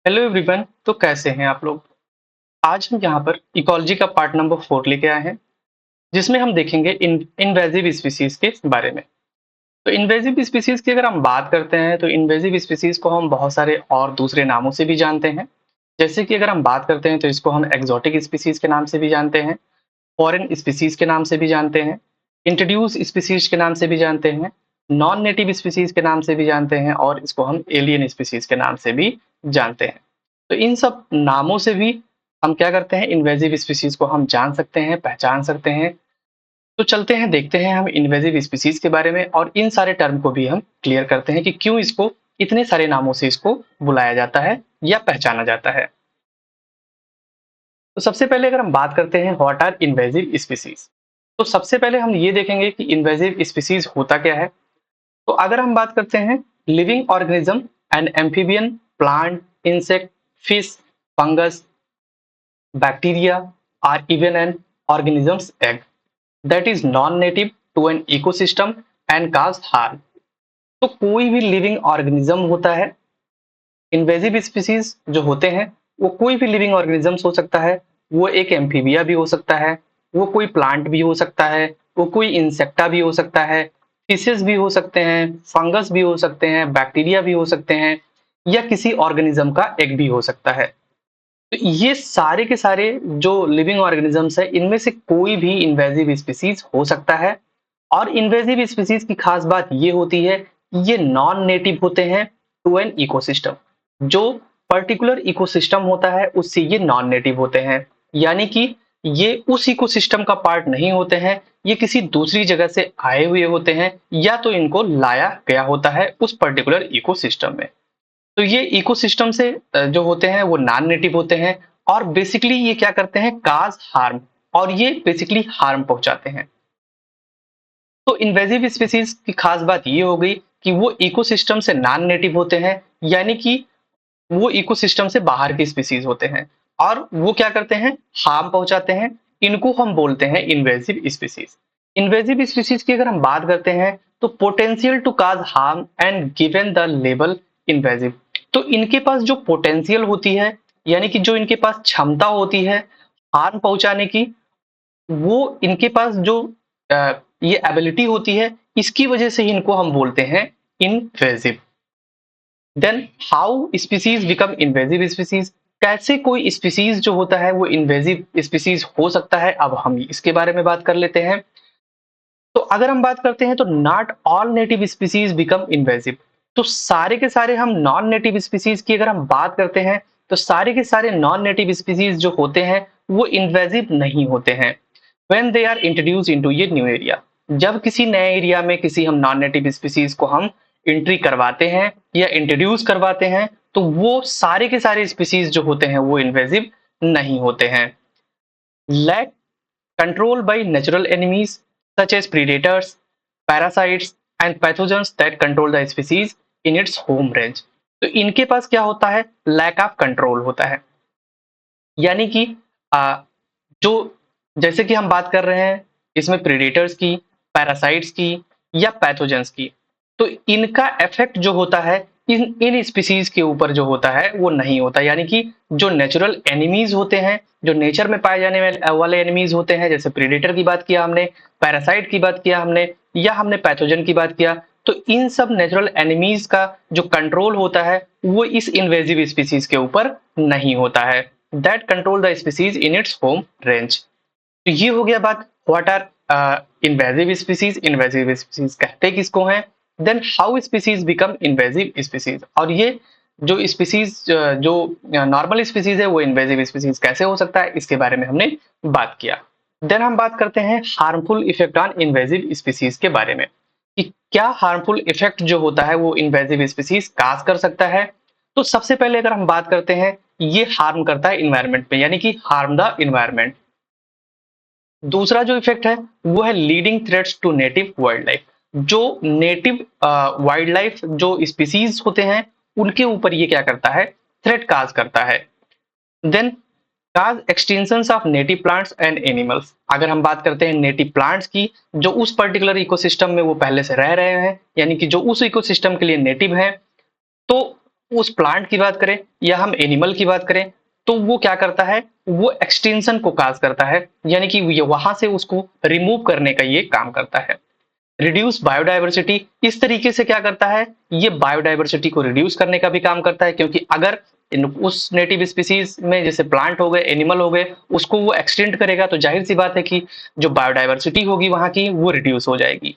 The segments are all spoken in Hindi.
Hello everyone. तो कैसे हैं आप लोग। आज हम यहाँ पर इकोलॉजी का पार्ट नंबर 4 लेके आए हैं, जिसमें हम देखेंगे इन्वेजिव स्पीसीज के बारे में। तो इन्वेजिव स्पीसीज की अगर हम बात करते हैं तो इन्वेजिव स्पीसीज को हम बहुत सारे और दूसरे नामों से भी जानते हैं। जैसे कि अगर हम बात करते हैं तो इसको हम एक्सोटिक स्पीसीज के नाम से भी जानते हैं, फॉरेन स्पीसीज के नाम से भी जानते हैं, इंट्रोड्यूस स्पीसीज के नाम से भी जानते हैं, नॉन नेटिव स्पीसीज के नाम से भी जानते हैं और इसको हम एलियन स्पीसीज के नाम से भी जानते हैं। तो इन सब नामों से भी हम क्या करते हैं, इन्वेजिव स्पीसीज को हम जान सकते हैं, पहचान सकते हैं। तो चलते हैं, देखते हैं हम इन्वेजिव स्पीसीज के बारे में और इन सारे टर्म को भी हम क्लियर करते हैं कि क्यों इसको इतने सारे नामों से इसको बुलाया जाता है या पहचाना जाता है। तो सबसे पहले अगर हम बात करते हैं व्हाट आर इन्वेजिव स्पीसीज, तो सबसे पहले हम ये देखेंगे कि इन्वेजिव स्पीसीज होता क्या है। तो अगर हम बात करते हैं living organism and amphibian, plant, insect, fish, fungus, bacteria, or even an organism's egg that is non-native to an ecosystem and cause harm। तो कोई भी लिविंग ऑर्गेनिज्म होता है, इन्वेजिव स्पीसीज जो होते हैं वो कोई भी लिविंग ऑर्गेनिजम्स हो सकता है। वो एक एम्फीबिया भी हो सकता है, वो कोई प्लांट भी हो सकता है, वो कोई इंसेक्टा भी हो सकता है, फिशेस भी हो सकते हैं, फंगस भी हो सकते हैं, बैक्टीरिया भी हो सकते हैं, या किसी ऑर्गेनिज्म का एग भी हो सकता है। तो ये सारे के सारे जो लिविंग ऑर्गेनिजम्स है, इनमें से कोई भी इन्वेजिव स्पीसीज हो सकता है। और इन्वेजिव स्पीसीज की खास बात ये होती है कि ये नॉन नेटिव होते हैं टू एन इकोसिस्टम। जो पर्टिकुलर इकोसिस्टम होता है उससे ये नॉन नेटिव होते हैं, यानी कि ये उस इकोसिस्टम का पार्ट नहीं होते हैं, ये किसी दूसरी जगह से आए हुए होते हैं या तो इनको लाया गया होता है उस पर्टिकुलर इकोसिस्टम में। तो ये इकोसिस्टम से जो होते हैं वो नॉन नेटिव होते हैं और बेसिकली ये क्या करते हैं, काज हार्म, और ये बेसिकली हार्म पहुंचाते हैं। तो इन्वेजिव स्पीसीज की खास बात ये हो गई कि वो इकोसिस्टम से नॉन नेटिव होते हैं, यानी कि वो इकोसिस्टम से बाहर के स्पीसीज होते हैं और वो क्या करते हैं, हार्म पहुंचाते हैं। इनको हम बोलते हैं इन्वेजिव स्पीसीज। इन्वेजिव स्पीसीज की अगर हम बात करते हैं तो potential to cause harm and given the label invasive. तो इनके पास जो पोटेंशियल होती है, यानी कि जो इनके पास क्षमता होती है हार्म पहुंचाने की, वो इनके पास जो ये एबिलिटी होती है, इसकी वजह से ही इनको हम बोलते हैं invasive. Then how species become invasive species, कैसे कोई स्पीसीज जो होता है वो इन्वेजिव स्पीसीज हो सकता है, अब हम इसके बारे में बात कर लेते हैं। तो अगर हम बात करते हैं तो not all native species become invasive. तो सारे के सारे हम नॉन नेटिव स्पीसीज की अगर हम बात करते हैं तो सारे के सारे नॉन नेटिव स्पीसीज जो होते हैं वो इन्वेजिव नहीं होते हैं when they are introduced into ये न्यू एरिया। जब किसी नए एरिया में किसी हम नॉन नेटिव स्पीसीज को हम एंट्री करवाते हैं या इंट्रोड्यूस करवाते हैं तो वो सारे के सारे स्पीसीज जो होते हैं वो इन्वेजिव नहीं होते हैं। Lack controlled by natural enemies such as predators, parasites and pathogens that control the species in its home range। तो इनके पास क्या होता है, लैक ऑफ कंट्रोल होता है, यानी कि जो जैसे कि हम बात कर रहे हैं इसमें प्रेडेटर्स की, पैरासाइट्स की या पैथोजेंस की, तो इनका इफेक्ट जो होता है इन इन स्पीसीज के ऊपर जो होता है वो नहीं होता। यानी कि जो नेचुरल एनिमीज होते हैं, जो नेचर में पाए जाने वाले एनिमीज होते हैं, जैसे प्रेडेटर की बात किया हमने, पैरासाइट की बात किया हमने, या हमने पैथोजन की बात किया, तो इन सब नेचुरल एनिमीज का जो कंट्रोल होता है वो इस इन्वेजिव स्पीसीज के ऊपर नहीं होता है। That control the species in its home range. तो ये हो गया बात what are invasive species. Invasive species कहते किसको हैं। Then how species become invasive species, और ये जो स्पीसीज जो नॉर्मल स्पीसीज है वो इन्वेजिव स्पीसीज कैसे हो सकता है, इसके बारे में हमने बात किया। देन हम बात करते हैं harmful effect on invasive species के बारे में कि क्या हार्मफुल इफेक्ट जो होता है वो इन्वेजिव स्पीसीज काज कर सकता है। तो सबसे पहले अगर हम बात करते हैं, ये हार्म करता है इन्वायरमेंट में, यानी कि हार्म द इन्वायरमेंट। दूसरा जो इफेक्ट है वो है leading threats to native wild life. जो नेटिव वाइल्ड लाइफ जो स्पीसीज होते हैं उनके ऊपर ये क्या करता है, थ्रेट काज करता है। Then cause extension of native plants and animals. अगर हम बात करते हैं नेटिव प्लांट्स की, जो उस पर्टिकुलर इकोसिस्टम में वो पहले से रह रहे हैं, यानी कि जो उस इकोसिस्टम के लिए नेटिव है, तो उस प्लांट की बात करें या हम एनिमल की बात करें, तो वो क्या करता है, वो एक्सटेंशन को काज करता है, यानी कि ये वहां से उसको रिमूव करने का ये काम करता है। रिड्यूस बायोडायवर्सिटी, इस तरीके से क्या करता है, ये बायोडायवर्सिटी को रिड्यूस करने का भी काम करता है, क्योंकि अगर उस नेटिव स्पीसीज में जैसे प्लांट हो गए, एनिमल हो गए, उसको वो एक्सटेंड करेगा तो जाहिर सी बात है कि जो बायोडायवर्सिटी होगी वहां की वो रिड्यूस हो जाएगी।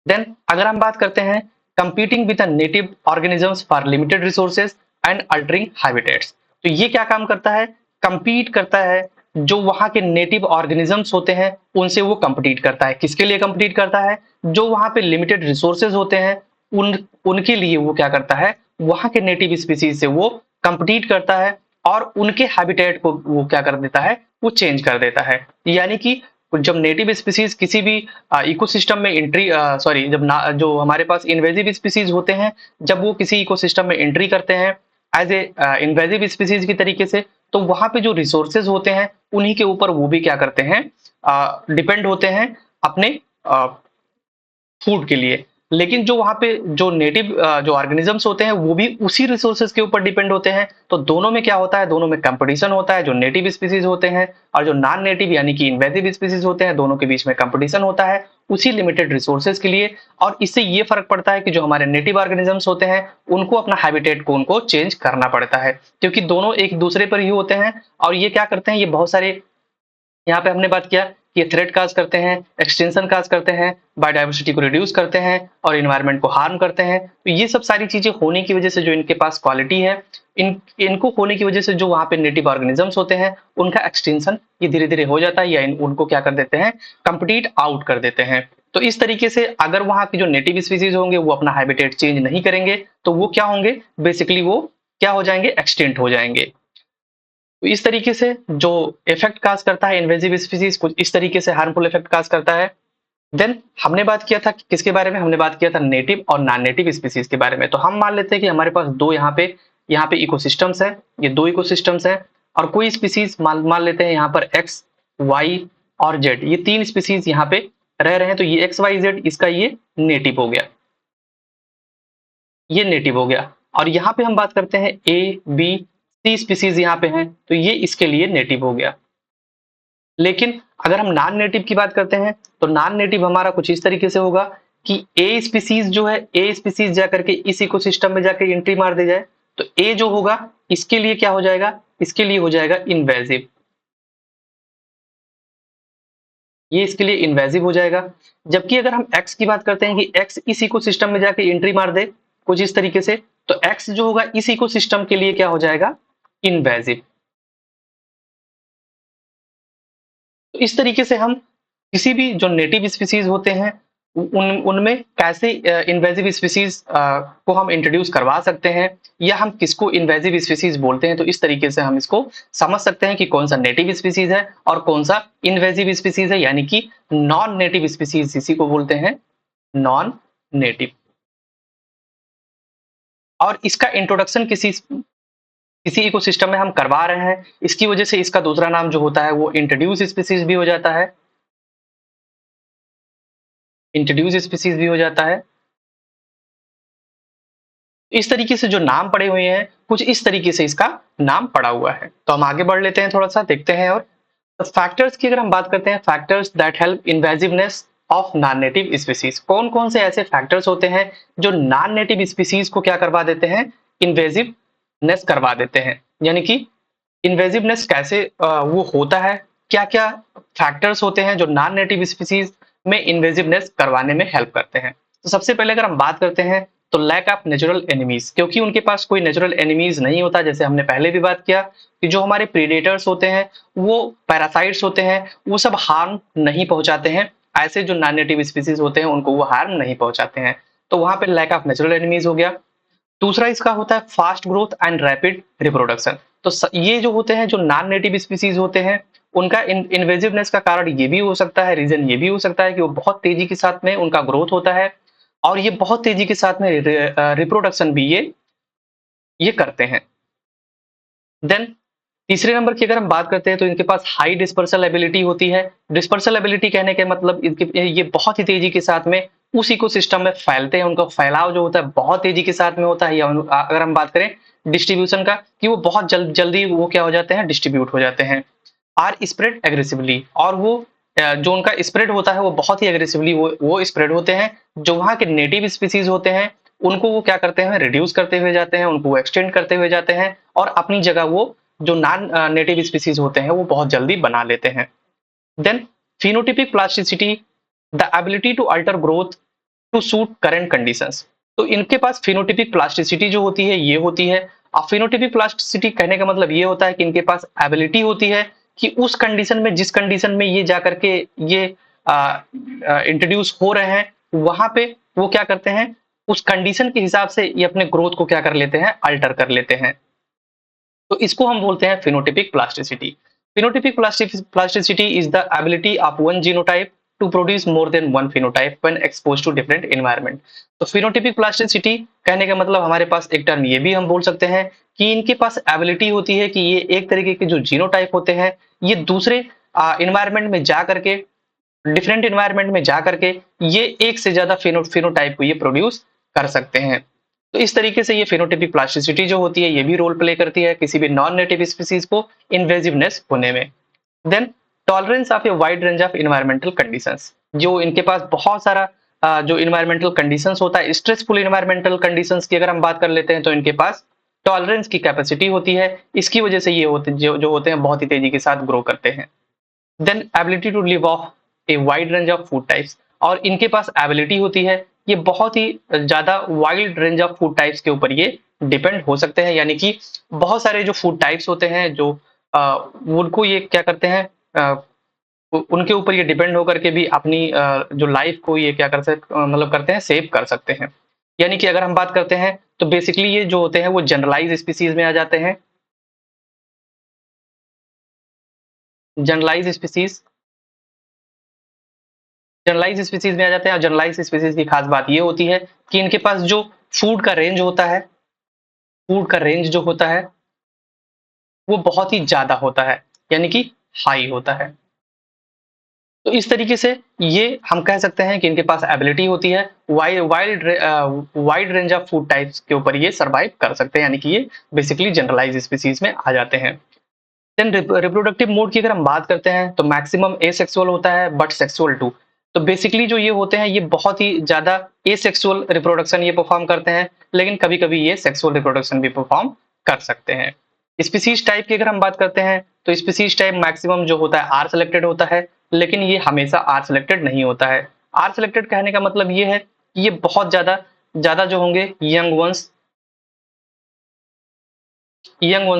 देन अगर हम बात करते हैं competing with native organisms for limited resources and altering habitats, तो ये क्या काम करता है, कंपीट करता है, जो वहां के नेटिव ऑर्गेनिजम्स होते हैं उनसे वो कंपीट करता है। किसके लिए कंपीट करता है, जो वहां पे लिमिटेड रिसोर्सेज होते हैं उन उनके लिए वो क्या करता है, वहां के नेटिव स्पीसीज से वो कंपीट करता है और उनके हैबिटेट को वो क्या कर देता है, वो चेंज कर देता है। यानी कि जब नेटिव स्पीसीज किसी भी इकोसिस्टम में एंट्री सॉरी जब ना जो हमारे पास इन्वेजिव स्पीसीज होते हैं, जब वो किसी इकोसिस्टम में एंट्री करते हैं एज ए इन्वेजिव स्पीसीज की तरीके से, तो वहां पे जो रिसोर्सेज होते हैं उन्हीं के ऊपर वो भी क्या करते हैं, डिपेंड होते हैं अपने फूड के लिए। लेकिन जो वहां पे जो नेटिव जो ऑर्गेनिजम्स होते हैं वो भी उसी रिसोर्सेज के ऊपर डिपेंड होते हैं, तो दोनों में क्या होता है, दोनों में कंपटीशन होता है। जो नेटिव स्पीसीज होते हैं और जो नॉन नेटिव यानी कि इन्वेजिव स्पीसीज होते हैं, दोनों के बीच में कंपटीशन होता है उसी लिमिटेड रिसोर्सेज के लिए। और इससे ये फर्क पड़ता है कि जो हमारे नेटिव ऑर्गेनिजम्स होते हैं उनको अपना हैबिटेट को उनको चेंज करना पड़ता है, क्योंकि दोनों एक दूसरे पर ही होते हैं। और ये क्या करते हैं, ये बहुत सारे, यहाँ पे हमने बात किया कि ये थ्रेट काज करते हैं, एक्सटेंशन काज करते हैं, बायोडायवर्सिटी को रिड्यूस करते हैं और इन्वायरमेंट को हार्म करते हैं। तो ये सब सारी चीजें होने की वजह से जो इनके पास क्वालिटी है, इनको होने की वजह से जो वहां पे नेटिव ऑर्गेनिजम्स होते हैं उनका एक्सटेंशन ये धीरे धीरे हो जाता है या उनको क्या कर देते हैं, कंप्लीट आउट कर देते हैं। तो इस तरीके से अगर वहां के जो नेटिव स्पीसीज होंगे वो अपना हैबिटेट चेंज नहीं करेंगे तो वो क्या होंगे, बेसिकली वो क्या हो जाएंगे, एक्सटेंट हो जाएंगे। तो इस तरीके से जो इफेक्ट काज करता है इन्वेजिव स्पीसीज, कुछ इस तरीके से हार्मफुल इफेक्ट काज करता है। देन हमने बात किया था कि किसके बारे में, हमने बात किया था नेटिव और नॉन नेटिव स्पीसीज के बारे में। तो हम मान लेते हैं कि हमारे पास दो यहाँ पे इकोसिस्टम्स हैं, ये दो इकोसिस्टम्स हैं और कोई स्पीसीज मान लेते हैं यहाँ पर एक्स, वाई और जेड, ये तीन स्पीसीज यहाँ पे रह रहे हैं। तो ये एक्स वाई जेड इसका ये नेटिव हो गया, ये नेटिव हो गया। और यहाँ पे हम बात करते हैं ए बी सी स्पीसीज यहाँ पे हैं, तो ये इसके लिए नेटिव हो गया। लेकिन अगर हम नॉन नेटिव की बात करते हैं तो नॉन नेटिव हमारा कुछ इस तरीके से होगा कि ए स्पीसीज जो है, ए स्पीसीज जाकर के इस इकोसिस्टम में जाकर एंट्री मार दे जाए, तो ए जो होगा इसके लिए क्या हो जाएगा, इसके लिए हो जाएगा इन्वेजिव, ये इसके लिए इन्वेजिव हो जाएगा। जबकि अगर हम एक्स की बात करते हैं कि एक्स इस इकोसिस्टम में जाके एंट्री मार दे कुछ इस तरीके से, तो एक्स जो होगा इस इकोसिस्टम के लिए क्या हो जाएगा, इन्वेजिव। तो इस तरीके से हम किसी भी जो नेटिव स्पीसीज होते हैं उनमें कैसे इन्वेजिव स्पीसीज को हम इंट्रोड्यूस करवा सकते हैं या हम किसको इन्वेजिव स्पीसीज बोलते हैं, तो इस तरीके से हम इसको समझ सकते हैं कि कौन सा नेटिव स्पीसीज है और कौन सा इन्वेजिव स्पीसीज है, यानी कि नॉन नेटिव स्पीसीज इसी को बोलते हैं नॉन नेटिव। और इसका इंट्रोडक्शन किसी किसी इकोसिस्टम में हम करवा रहे हैं, इसकी वजह से इसका दूसरा नाम जो होता है वो इंट्रोड्यूस स्पीसीज भी हो जाता है, इंट्रोड्यूस स्पीसीज भी हो जाता है। इस तरीके से जो नाम पड़े हुए हैं कुछ इस तरीके से इसका नाम पड़ा हुआ है। तो हम आगे बढ़ लेते हैं, थोड़ा सा देखते हैं। और फैक्टर्स की अगर हम बात करते हैं, factors that help invasiveness of non native species, कौन कौन से ऐसे फैक्टर्स होते हैं जो नॉन नेटिव स्पीसीज को क्या करवा देते हैं, इन्वेजिवनेस करवा देते हैं। यानी कि इन्वेजिवनेस कैसे वो होता है, क्या क्या फैक्टर्स होते हैं जो नॉन नेटिव स्पीसीज में इन्वेजिवनेस करवाने में हेल्प करते हैं। तो सबसे पहले अगर हम बात करते हैं तो लैक ऑफ नेचुरल एनिमीज, क्योंकि उनके पास कोई नेचुरल एनिमीज नहीं होता। जैसे हमने पहले भी बात किया कि जो हमारे प्रीडेटर्स होते हैं वो पैरासाइट्स होते हैं, वो सब हार्म नहीं पहुंचाते हैं, ऐसे जो नॉन नेटिव स्पीसीज होते हैं उनको वो हार्म नहीं पहुंचाते हैं। तो वहां पे लैक ऑफ नेचुरल एनिमीज हो गया। दूसरा इसका होता है fast growth and rapid reproduction. तो ये जो होते हैं, जो नॉन नेटिव स्पीसीज होते हैं, उनका इन्वेजिवनेस का कारण ये भी हो सकता है, रीजन ये भी हो सकता है कि वो बहुत तेजी के साथ में उनका ग्रोथ होता है और ये बहुत तेजी के साथ में रिप्रोडक्शन भी ये करते हैं। देन तीसरे नंबर की अगर हम बात करते हैं तो इनके पास हाई डिस्पर्सल एबिलिटी होती है। डिस्पर्सल एबिलिटी कहने के मतलब इनके ये बहुत ही तेजी के साथ में उस इकोसिस्टम में फैलते हैं, उनका फैलाव जो होता है बहुत तेजी के साथ में होता है, या अगर हम बात करें डिस्ट्रीब्यूशन का कि वो बहुत जल्दी वो क्या हो जाते हैं, डिस्ट्रीब्यूट हो जाते हैं। आर स्प्रेड एग्रेसिवली, और वो जो उनका स्प्रेड होता है वो बहुत ही एग्रेसिवली वो स्प्रेड होते हैं। जो वहाँ के नेटिव स्पीसीज होते हैं उनको वो क्या करते हैं, रिड्यूस करते हुए जाते हैं, उनको एक्सटेंड करते हुए जाते हैं, और अपनी जगह वो जो नॉन नेटिव स्पीसीज होते हैं वो बहुत जल्दी बना लेते हैं। Then phenotypic plasticity, the ability to alter growth to suit current conditions। तो इनके पास phenotypic plasticity जो होती है ये होती है। अब phenotypic plasticity कहने का मतलब ये होता है कि इनके पास ability होती है कि उस कंडीशन में, जिस कंडीशन में ये जाकर के ये इंट्रोड्यूस हो रहे हैं, वहां पे वो क्या करते हैं, उस कंडीशन के हिसाब से ये अपने ग्रोथ को क्या कर लेते हैं, अल्टर कर लेते हैं। तो इसको हम बोलते हैं phenotypic plasticity। Phenotypic plasticity is the ability of one genotype to produce more than one phenotype when exposed to different environment। तो phenotypic plasticity कहने का मतलब हमारे पास एक टर्म ये भी हम बोल सकते हैं कि इनके पास एबिलिटी होती है कि ये एक तरीके के जो जीनोटाइप होते हैं ये दूसरे इन्वायरमेंट में जा करके, डिफरेंट इन्वायरमेंट में जा करके ये एक से ज्यादा फिनोटाइप को ये प्रोड्यूस कर सकते हैं। तो इस तरीके से ये फिनोटाइपिक प्लास्टिसिटी जो होती है ये भी रोल प्ले करती है किसी भी नॉन नेटिव स्पीसीज को इन्वेजिवनेस होने में। Then tolerance of a wide range of environmental conditions, जो इनके पास बहुत सारा जो इन्वायरमेंटल कंडीशंस होता है, स्ट्रेसफुल इन्वायरमेंटल कंडीशंस की अगर हम बात कर लेते हैं तो इनके पास टॉलरेंस की कैपेसिटी होती है। इसकी वजह से ये जो होते हैं बहुत ही तेजी के साथ ग्रो करते हैं। Then ability to live of a wide range of food types, और इनके पास एबिलिटी होती है ये बहुत ही ज्यादा wide range of food types के ऊपर ये डिपेंड हो सकते हैं, यानी कि बहुत सारे जो फूड टाइप्स होते हैं जो उनको ये क्या करते हैं, उनके ऊपर ये डिपेंड होकर के भी अपनी जो लाइफ को ये क्या कर सकते, मतलब करते हैं, सेव कर सकते हैं। यानी कि अगर हम बात करते हैं तो बेसिकली ये जो होते हैं वो जनरलाइज स्पीसीज में आ जाते हैं। जनरलाइज स्पीसीज जनरलाइज स्पीसीज में आ जाते हैं, और जनरलाइज स्पीसीज की खास बात ये होती है कि इनके पास जो फूड का रेंज होता है, फूड का रेंज जो होता है वो बहुत ही ज्यादा होता है, यानी कि हाई होता है। तो इस तरीके से ये हम कह सकते हैं कि इनके पास एबिलिटी होती है wide range of food types के ऊपर ये सर्वाइव कर सकते हैं, यानी कि ये बेसिकली जनरलाइज स्पीसीज में आ जाते हैं। देन रिप्रोडक्टिव मोड की अगर हम बात करते हैं तो मैक्सिमम एसेक्सुअल होता है बट सेक्सुअल टू। तो बेसिकली जो ये होते हैं ये बहुत ही ज्यादा एसेक्सुअल रिप्रोडक्शन ये परफॉर्म करते हैं, लेकिन कभी कभी ये सेक्सुअल रिप्रोडक्शन भी परफॉर्म कर सकते हैं। स्पीसीज टाइप की अगर हम बात करते हैं तो स्पीसीज टाइप मैक्सिमम जो होता है आर सिलेक्टेड होता है, लेकिन ये हमेशा आर सिलेक्टेड नहीं होता है। आर सिलेक्टेड कहने का मतलब ये है कि ये बहुत ज्यादा ज्यादा जो होंगे यंग वंस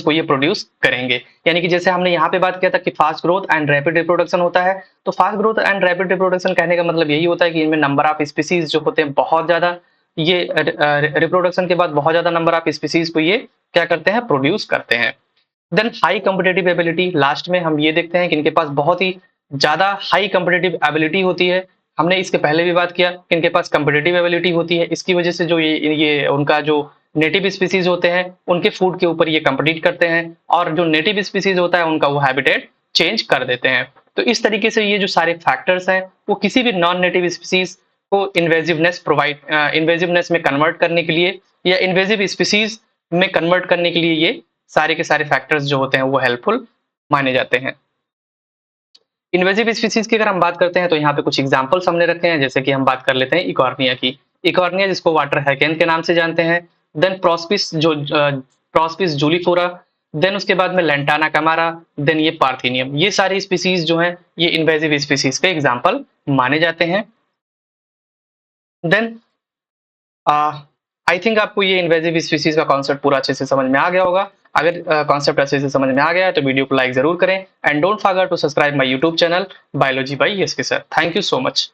को ये प्रोड्यूस करेंगे। यानी कि जैसे हमने यहाँ पे बात किया था कि fast growth and rapid reproduction होता है, तो fast growth and rapid reproduction कहने का मतलब यही होता है कि इनमें नंबर ऑफ स्पीसीज जो होते हैं बहुत ज्यादा, ये रिप्रोडक्शन के बाद बहुत ज्यादा नंबर ऑफ स्पीसीज को ये क्या करते हैं, प्रोड्यूस करते हैं। Then high competitive ability, last में हम ये देखते हैं कि इनके पास बहुत ही ज्यादा हाई कॉम्पिटेटिव एबिलिटी होती है। हमने इसके पहले भी बात किया कि इनके पास कॉम्पिटेटिव एबिलिटी होती है, इसकी वजह से जो ये उनका जो नेटिव स्पीसीज होते हैं उनके फूड के ऊपर ये कम्पीट करते हैं, और जो नेटिव स्पीसीज होता है उनका वो हैबिटेट चेंज कर देते हैं। तो इस तरीके से ये जो सारे फैक्टर्स हैं वो किसी भी नॉन नेटिव स्पीसीज को इन्वेजिवनेस में कन्वर्ट करने के लिए या इन्वेजिव स्पीसीज में कन्वर्ट करने के लिए ये सारे के सारे फैक्टर्स जो होते हैं वो हेल्पफुल माने जाते हैं। इन्वेजिव स्पीसीज की अगर हम बात करते हैं तो यहाँ पे कुछ एग्जांपल्स हमने रखे हैं, जैसे कि हम बात कर लेते हैं इकॉर्निया की। इकॉर्निया जिसको वाटर हैकेन के नाम से जानते हैं, देन प्रोस्पिस जूलीफोरा, देन उसके बाद में लेंटाना कैमारा, देन ये पार्थिनियम। ये सारी स्पीसीज जो हैं ये इन्वेजिव स्पीसीज के एग्जांपल माने जाते हैं। देन आई थिंक आपको ये इन्वेजिव स्पीसीज का कॉन्सेप्ट पूरा अच्छे से समझ में आ गया होगा। अगर कॉन्सेप्ट अच्छे से समझ में आ गया है तो वीडियो को लाइक जरूर करें, and don't forget to subscribe my YouTube channel biology by S K sir. Thank you so much.